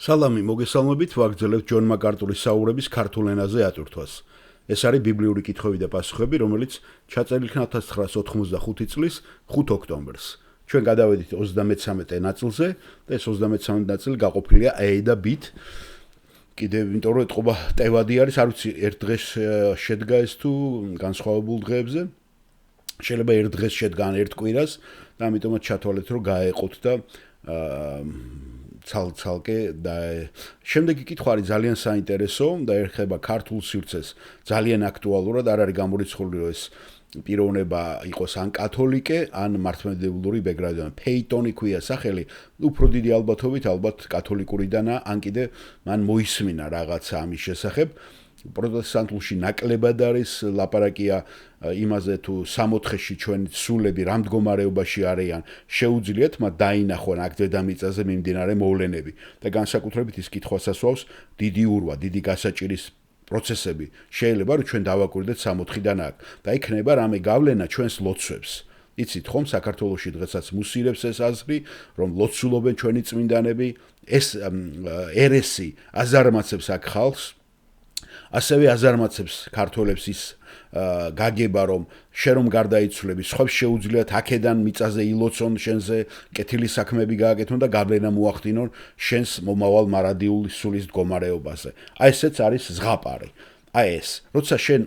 სალამი, მოგესალმებით, ვაგრძელებთ ჯონ მაკარტურის საუბრების ქართულ ენაზე ატვირთვას. ეს არის ბიბლიური კითხვები და პასუხები, რომელიც ჩაწერილი იქნა 1985 წლის 5 ოქტომბერს. ჩვენ გადავედით 33 ნაწილზე და ეს 33 ნაწილი გაყოფილია A და B-თ. კიდევ იმიტომ რომ ეთყობა ტევადი არის, არ ვიცი, ერთ დღეს შედგა ეს თუ განსხვავებულ დღეებზე. შეიძლება ერთ დღეს შედგა ან ერთ კვირას და ამიტომაც ჩათვალეთ რომ გაეყოთ და ცალკე და შემდეგი კითხვა არის ძალიან საინტერესო და ეხება ქართულ სივრცეს ძალიან აქტუალურად, არ არის გამორიცხული რომ ეს პიროვნება იყოს ან კათოლიკე, ან მართლმადიდებლური ბექგრაუნდიდან. ფეიტონი ქვია სახელი, უფრო დიდი ალბათობით ალბათ კათოლიკურიდანა, ან კიდე მან მოისმინა რაღაცა ამის შესახებ. პროტესტანტულში ნაკლებად არის ლაპარაკია იმაზე თუ 64-ში ჩვენი სულები რამ მდგომარეობაში არიან, შეუძლიათ მათ დაინახონ აქ დედამიწაზე მიმდინარე მოვლენები და განსაკუთრებით ის კითხვას ასვავს დიდი ურვა, დიდი გასაჭირის პროცესები. შეიძლება რომ ჩვენ დავაკვირდეთ 64-დან აქ და იქნება რამე გავლენა ჩვენს ლოცვებს. იცით ხომ საქართველოში დღესაც მუსირებს ეს აზრი, რომ ლოცულობენ ჩვენი წმინდანები, ეს ერესი აზარმაცებს აქ ხალხს. ასევე აზარმაცებს ქართველებს ის გაგება რომ შენ რომ გარდაიცვლები, სხვებს შეუძლიათ აქედან მიწაზე ილოცონ შენზე, კეთილი საქმეები გააკეთონ და გავლენა მოახდინონ შენს მომავალ მარადიული სულის მდგომარეობაზე. აი ესეც არის ზღაპარი. აი ეს, როცა შენ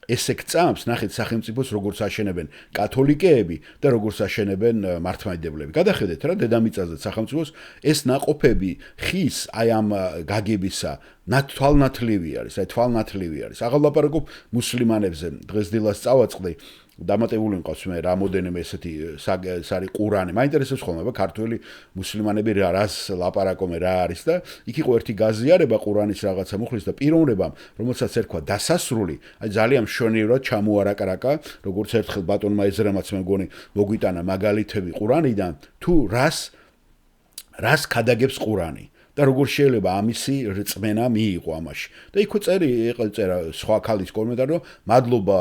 ესე გწამს, ნახეთ სახელმწიფოს როგორც აშენებენ კათოლიკეები და როგორც აშენებენ მართლმადიდებლები. გადახედეთ რა დედამიწაზე სახელმწიფოს ეს ნაყოფები ხის აი ამ გაგებისა თვალნათლივი არის, აი თვალნათლივი არის. აღარ ლაპარაკობ მუსლიმანებზე, დღესდილას წავაწყდი, დამატებული მყავს მე რამოდენიმე ესეთი არის ყურანი. მაინტერესებს ხოლმე ქართველი მუსლიმანები რას ლაპარაკობენ, რა არის და იქ იყო ერთი გაზიარება ყურანის რაღაცა მუხლის და პიროვნებამ, რომელსაც ერქვა დასასრული, აი ძალიან მშვენივრად ჩამოარაკრაკა, როგორც ერთხელ ბატონმა ეზრემაც მე მგონი მოგვიტანა მაგალითები ყურანიდან, თუ რას ქადაგებს ყურანი. და როგორ შეიძლება ამისი რწმენა მიიღო ამაში. და იქ წერა სხვა ქალის კომენტარი რომ მადლობა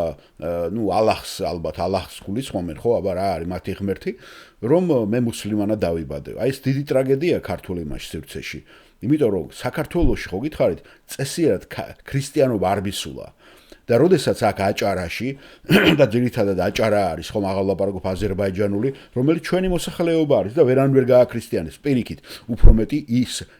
ალაჰს, ალბათ ალაჰს გულისხმობენ, ხო, აბა რა არის მათი ღმერთი, რომ მე მუსლიმანად დავიბადე. აი ეს დიდი ტრაგედია ქართული იმაში სივრცეში. იმიტომ რომ საქართველოში ხო გითხარით, წესიერად ქრისტიანობა არ მისულა. და როდესაც აქ აჭარაში და ძირითადად აჭარა არის, ხომ აღარ ლაპარაკობ აზერბაიჯანული, რომელიც ჩვენი მოსახლეობა არის და ვერანვერ გააქრისტიანეს. პირიქით, უფრო მეტი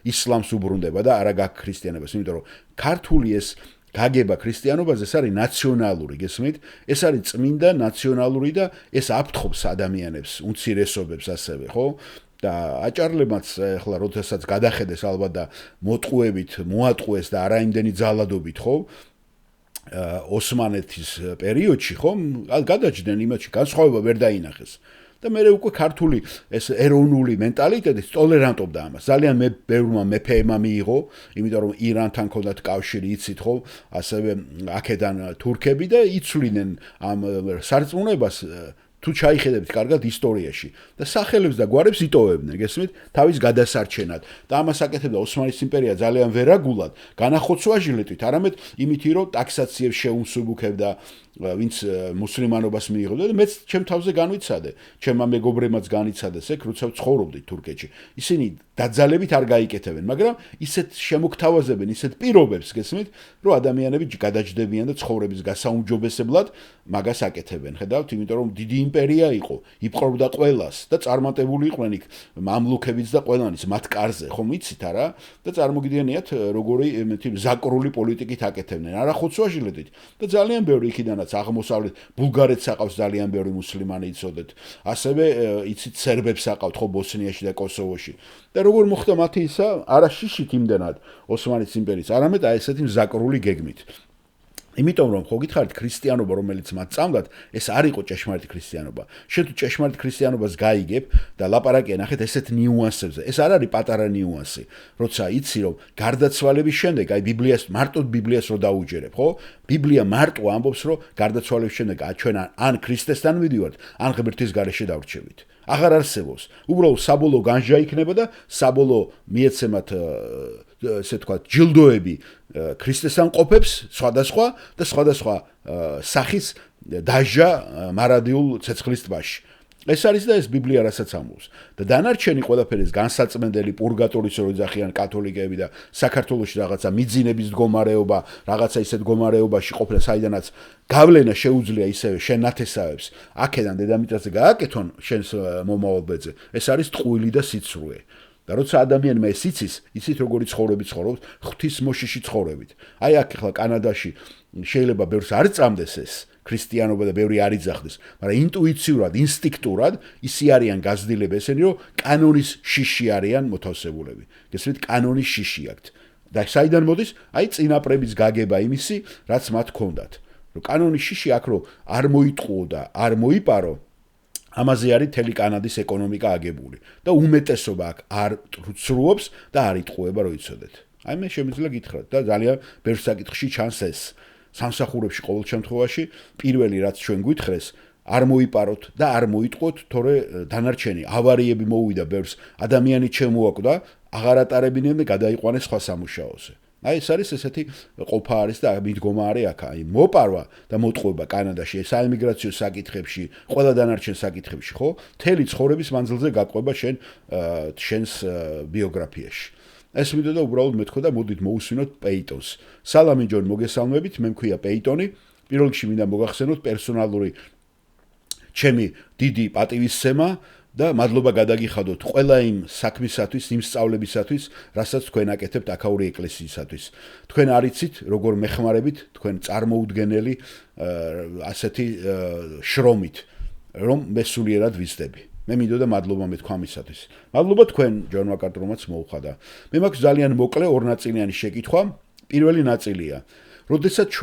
ისლამს უბრუნდება და არა გააქრისტიანებას, იმიტომ რომ ქართული ეს გაგება ქრისტიანობაზე ეს არის ნაციონალური, გესმით? ეს არის წმინდა ნაციონალური და ეს აფრთხობს ადამიანებს, უმცირესობებს ასევე, ხო? და აჭარლებმაც ახლა როდესაც გადახედეს ალბათ და მოტყუებით მოატყუეს და არაიმდენი ძალადობით, ხო? ოსმანეთის პერიოდში ხომ გადაჭდნენ იმაში განსხვავება ვერ დაინახეს და მე უკვე ქართული ეს ეროვნული მენტალიტეტი ტოლერანტობდა ამას. ძალიან ბევრმა მეფეებმა მიიღო, იმიტომ რომ ირანთან ჰქონდათ კავშირი, იცით ხო, ასევე აქედან თურქები და იცვლიდნენ ამ სარწმუნოებას თუ ჩაიხედებთ კარგად ისტორიაში და სახელებს და გვარებს იტოვებდნენ, გესმით, თავის გადასარჩენად და ამას აკეთებდა ოსმანის იმპერია ძალიან ვერაგულად, განახოცვაჟილეთით, არამედ იმითი რომ ტაქსაციებს შეუმსუბუქებდა ვინც მუსლიმანობას მიიღებდა და მეც ჩემ თავზე განვიცადე, ჩემმა მეგობრებმაც განიცადეს ეგ, როცა ცხოვრობდი თურქეთში. ისინი დაძალებით არ გაიკეთებენ, მაგრამ ისეთ შემოგთავაზებენ, ისეთ პირობებს, გესმით, რომ ადამიანები გადაჯდებიან და ცხოვრების გასაუმჯობესებლად მაგას აკეთებენ. ხედავთ, იმიტომ რომ დიდი იმპერია იყო, იპყრობდა ყველას და წარმატებული იყვნენ იქ მამლუქებიც და ყველანიც მათ კარზე, ხომ იცით არა? და წარმოგიდგენიათ როგორი ზაკრული პოლიტიკით აკეთებდნენ, არახოცვაჟილეთით და ძალიან ბევრი იქიდანაც აღმოსავლეთ ბულგარეთს აყავს ძალიან ბევრი მუსლიმანი იცოდეთ. ასევე იცით სერბებს აყავთ ხო ბოსნიაში და კოსოვოში. და როგორ მოხდა მათი ისა არა შიშით იმდენად ოსმანის იმპერიის, არამედ აი ესეთი ზაკრული გეგმით. იმიტომ რომ ხო გითხარით ქრისტიანობა რომელიც მათ წამდათ ეს არ იყო ჭეშმარიტი ქრისტიანობა. შენ თუ ჭეშმარიტ ქრისტიანობას გაიგებ და ლაპარაკია ნახეთ ესეთ ნიუანსებზე. ეს არ არის პატარა ნიუანსი. როცა იცი რომ გარდაცვალების შემდეგ აი ბიბლიას მარტო ბიბლიას რო დაუჯერებ, ხო? ბიბლია მარტო ამბობს რომ გარდაცვალების შემდეგ ჩვენ ან ქრისტესთან მივიდივართ, ან ღმერთის გარეშე დავრჩებით. აღარ არსებობს. უბრალოდ საბოლოო განჟა იქნება და საბოლოო მიეცემათ ესე თქვა ჯილდოები ქრისტესთან ყოფებს სხვადასხვა და სხვადასხვა სახის დაჟა მარადიულ ცეცხლის ტბაში. ეს არის და ეს ბიბლია რასაც ამბობს. და დანარჩენი ყველაფერის განსაწმენდელი პურგატორის რო ეძახიან კათოლიკეები და საქართველოში რაღაცა მიძინების მდგომარეობა, რაღაცა ისეთ მდგომარეობაში ყოფნა, საიდანაც გავლენა შეუძლია ისევე შენ ნათესავებს, აქედან დედამიწაზე გააკეთონ შენს მომავალ ბედზე. ეს არის ტყუილი და სიცრუე. და როცა ადამიანმა ეს იცით როგორი ცხოვრები ცხოვრობს, ღვთის მოშიში ცხოვრებით. აი აქ ახლა კანადაში შეიძლება ბევრს არ წამდეს ეს ქრისტიანობა და ბევრი არ იძახდეს, მაგრამ ინტუიციურად, ინსტინქტურად ისი არიან გაზრდილები ესენი, რომ კანონის შიში არიან მოთავსებულები. გესმით, კანონის შიში აქვთ. და საიდან მოდის? აი წინაპრების გაგება იმისი, რაც მათ ჰქონდათ. რომ კანონის შიში აქ რომ არ მოიტყუო და არ მოიპარო, ამაზე არის მთელი კანადის ეკონომიკა აგებული და უმეტესობა აქ არ ცრუობს და არ იტყუება, რომ იცოდეთ. აი მე შემიძლია გითხრათ და ძალიან ბევრ საკითხში ჩანს ეს. სამსახურებში ყოველ შემთხვევაში პირველი რაც ჩვენ გვითხრეს არ მოიპაროთ და არ მოიტყოთ, თორე დანარჩენი ავარიები მოვიდა ბევრს, ადამიანი შემოაკვდა, აღარ ატარებინებდნენ და გადაიყვანეს სხვა სამუშაოზე. აი ეს არის ესეთი ყოფა არის და მიდგომა არის აქ, აი მოპარვა და მოტყუება კანადაში, საიმიგრაციო საკითხებში, ყველა დანარჩენ საკითხებში, ხო? მთელი ცხოვრების მანძილზე გაყვება შენს ბიოგრაფიაში. ეს მინდოდა უბრალოდ მეთქო და მოდით მოусვინოთ პეიტონს. სალამი ჯონ, მოგესალმებით, მე მქვია პეიტონი. პირველ რიგში მინდა მოგახსენოთ პერსონალური ჩემი დიდი პატივისცემა და მადლობა გადაგიხადოთ ყველა იმ საქმისათვის, იმ სწავლებისათვის, რასაც თქვენ აკეთებთ აქაური ეკლესიისათვის. თქვენ არიცით, როგორ მეხმარებით თქვენ წარმოუდგენელი ასეთი შრომით, რომ მე სულიერად ვიზრდები. მე მინდოდა მადლობა მეთქვა ამისათვის. მადლობა თქვენ ჯონ მაკარტრომაც მოუხადა. მე მაქვს ძალიან მოკლე ორნაწილიანი შეკითხვა. პირველი ნაწილია, როდესაც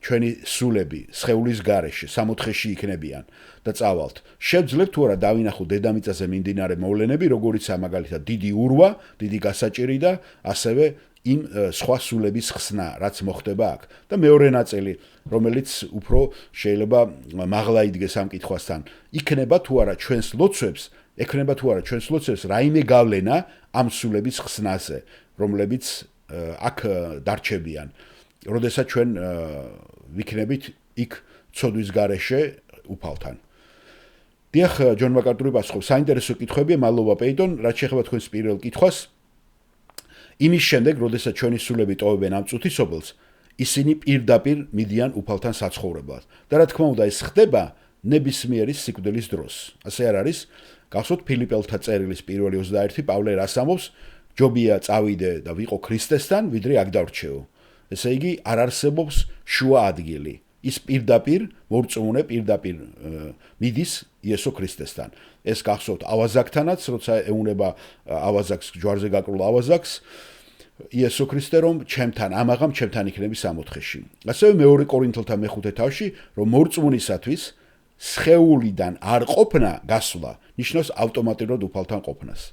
ჩვენი სულები სხეულის გარეშე სამოთხეში იქნებიან და წავალთ, შევძლებთ თუ არა დავინახოთ დედამიწაზე მიმდინარე მოვლენები, როგორიცაა მაგალითად დიდი ურვა, დიდი გასაჭირი და ასევე იმ სხვა სულების ხსნა, რაც მოხდება აქ. და მეორე ნაწილი, რომელიც უფრო შეიძლება მაღლა იდგეს ამ კითხვასთან, იქნება თუ არა ჩვენს ლოცვებს რაიმე გავლენა ამ სულების ხსნაზე, რომლებიც აქ დარჩებიან. როდესაც ჩვენ ვიქნებით იქ ცოდვის გარეშე უფალთან. დიახ, ჯონ მაკარტური პასუხობს, საინტერესო კითხვებია, მადლობა პეიტონ, რაც შეეხება თქვენს პირველ კითხვას. იმის შემდეგ, როდესაც ჩვენი სულები ტოვებენ ამ წუთისობელს, ისინი პირდაპირ მიდიან უფალთან საცხოვრებლად. და რა თქმა უნდა, ეს ხდება ნებისმიერი სიკვდილის დროს. ასე არ არის? გახსოვთ ფილიპელთა წერილის პირველი 21 პავლე რას ამბობს? ჯობია წავიდე და ვიყო ქრისტესთან, ვიდრე აქ დავრჩეო. ესე იგი, არ არსებობს შუა ადგილი. ის პირდაპირ მორწმუნე პირდაპირ მიდის იესო ქრისტესთან. ეს გახსოვთ ავაზაკთანაც, როცა ეუნება ავაზაკს, ჯვარზე გაკრულ ავაზაკს, იესო ქრისტე რომ ჩემთან ამაღამ ჩემთან იქნები სამოთხეში. ასევე მეორე კორინთელთა მეხუთე თავში, რომ მორწმუნისათვის სხეულიდან არ ყოფნა გასვლა ნიშნავს ავტომატურად უფალთან ყოფნას.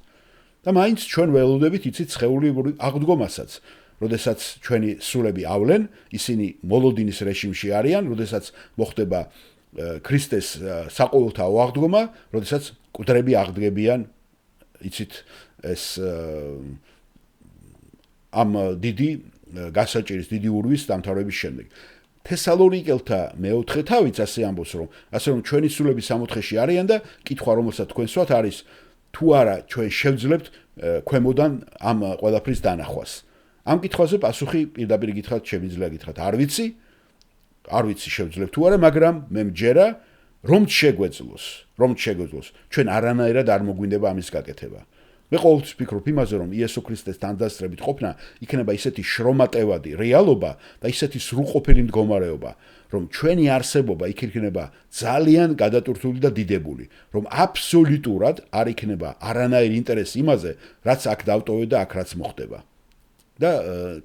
და მაინც ჩვენ ველოდებით იცით სხეულიური აღდგომასაც. როდესაც ჩვენი სულები ავლენ, ისინი მოლოდინის რეჟიმში არიან, როდესაც მოხდება ქრისტეს საყოველთაო აღდგომა, როდესაც მკვდრები აღდგებიან, იცით ეს ამ დიდი გასაჭირის, დიდი ურვის დამთავრების შემდეგ. თესალონიკელთა მეოთხე თავიც ასე ამბობს, რომ ჩვენი სულები სამოთხეში არიან და კითხვა, რომელსაც თქვენ სვათ არის, თუ არა ჩვენ შევძლებთ ქვემოდან ამ ყველაფრის დანახვას. ამ კითხვაზე პასუხი პირდაპირ გითხრათ, შემიძლია გითხრათ, არ ვიცი შევძლებთ თუ არა, მაგრამ მე მჯერა, რომ შეგვეძლოს. ჩვენ არანაირად არ მოგვინდება ამის გაკეთება. მე ყოველთვის ვფიქრობ იმაზე, რომ იესო ქრისტეს თანდასწრებით ყოფნა იქნება ისეთი შრომატევადი რეალობა და ისეთი სრულყოფილი მდგომარეობა, რომ ჩვენი არსებობა იქ იქნება ძალიან გადატვირთული და დიდებული, რომ აბსოლუტურად არ იქნება არანაირი ინტერესი იმაზე, რაც აქ დავტოვე და აქ რაც მოხდება. და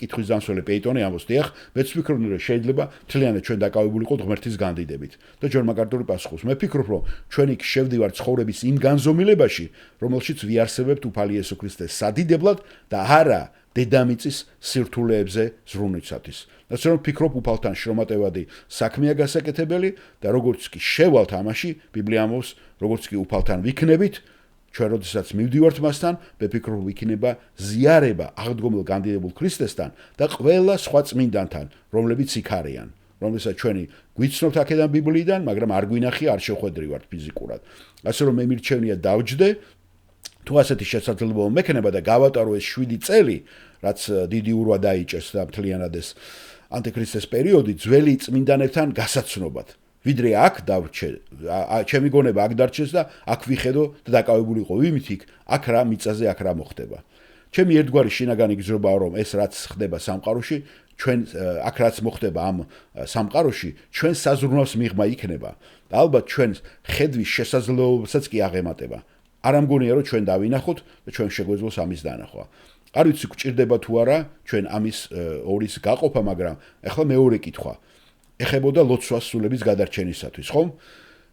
კითხვის დამსველი პეიტონი ამბობს, დიახ, მეც ვფიქრობ, რომ შეიძლება მთლიანად ჩვენ დაკავებულიყოთ ღმერთის განდიდებით. და ჯონ მაკარტური პასუხობს, მე ვფიქრობ, რომ ჩვენ იქ შევდივართ ცხოვრების იმ განზომილებაში, რომელშიც ვიარსებებთ უფალი იესო ქრისტეს სადიდებლად და არა დედამიწის სირთულეებზე ზრუნვისათვის. ასე რომ ვფიქრობ, უფალთან შრომატევადი საქმეა გასაკეთებელი და როგორც კი შევალთ ამაში, ბიბლია ამბობს, როგორც კი უფალთან ვიქნებით, ჩვენ როდესაც მივდივართ მასთან, მე ვფიქრობ, იქნება ზიარება აღდგომილ განდიდებულ ქრისტესთან და ყველა სხვა წმინდანთან, რომლებიც იქ არიან. რომელსაც ჩვენი გვიცნობთ აქედან ბიბლიიდან, მაგრამ არ გვინახია, არ შეხვედრივართ ფიზიკურად. ასე რომ მე მირჩევნია დავჯდე, თუ ასეთი შესაძლებლობა მექნება და გავატარო ეს 7 წელი, რაც დიდი ურვა დაიჭერს და მთლიანად ეს ანტიქრისტეს პერიოდი ძველი წმინდანებთან გასაცნობად. ვიდრე აქ დავრჩე, ჩემი გონება აქ დარჩეს და აქ ვიხედო და დაკავებულიყო ვიმით იქ, აქ რა მიწაზე აქ რა მოხდება. ჩემი ერთგვარი შინაგანი გზნობაა, რომ ეს რაც ხდება სამყაროში, ჩვენ აქ რაც მოხდება ამ სამყაროში, ჩვენ საზრუნავს მიღმა იქნება. და ალბათ ჩვენ ხედვის შესაძლებლობასაც კი აღემატება. არ ამგონია, რომ ჩვენ დავინახოთ და ჩვენ შეგვეძლოს ამის დანახვა. არ ვიცი გვჭირდება თუ არა ჩვენ ამის ორის გაყოფა, მაგრამ ეხლა მეორე კითხვა. ეხებოდა ლოცვას სულების გადარჩენისათვის, ხომ?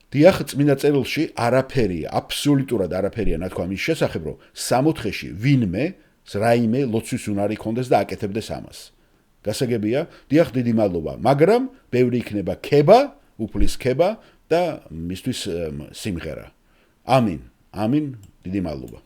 დიახ, წმინდა წერილში არაფერია, აბსოლუტურად არაფერია ნათქვა მის შესახებ, რომ სამოთხეში ვინმე რაიმე ლოცვის უნარი ქონდეს და აკეთებდეს ამას. გასაგებია? დიახ, დიდი მადლობა, მაგრამ ბევრი იქნება ქება, უფლის ქება და მისთვის სიმღერა. ამინ, დიდი მადლობა.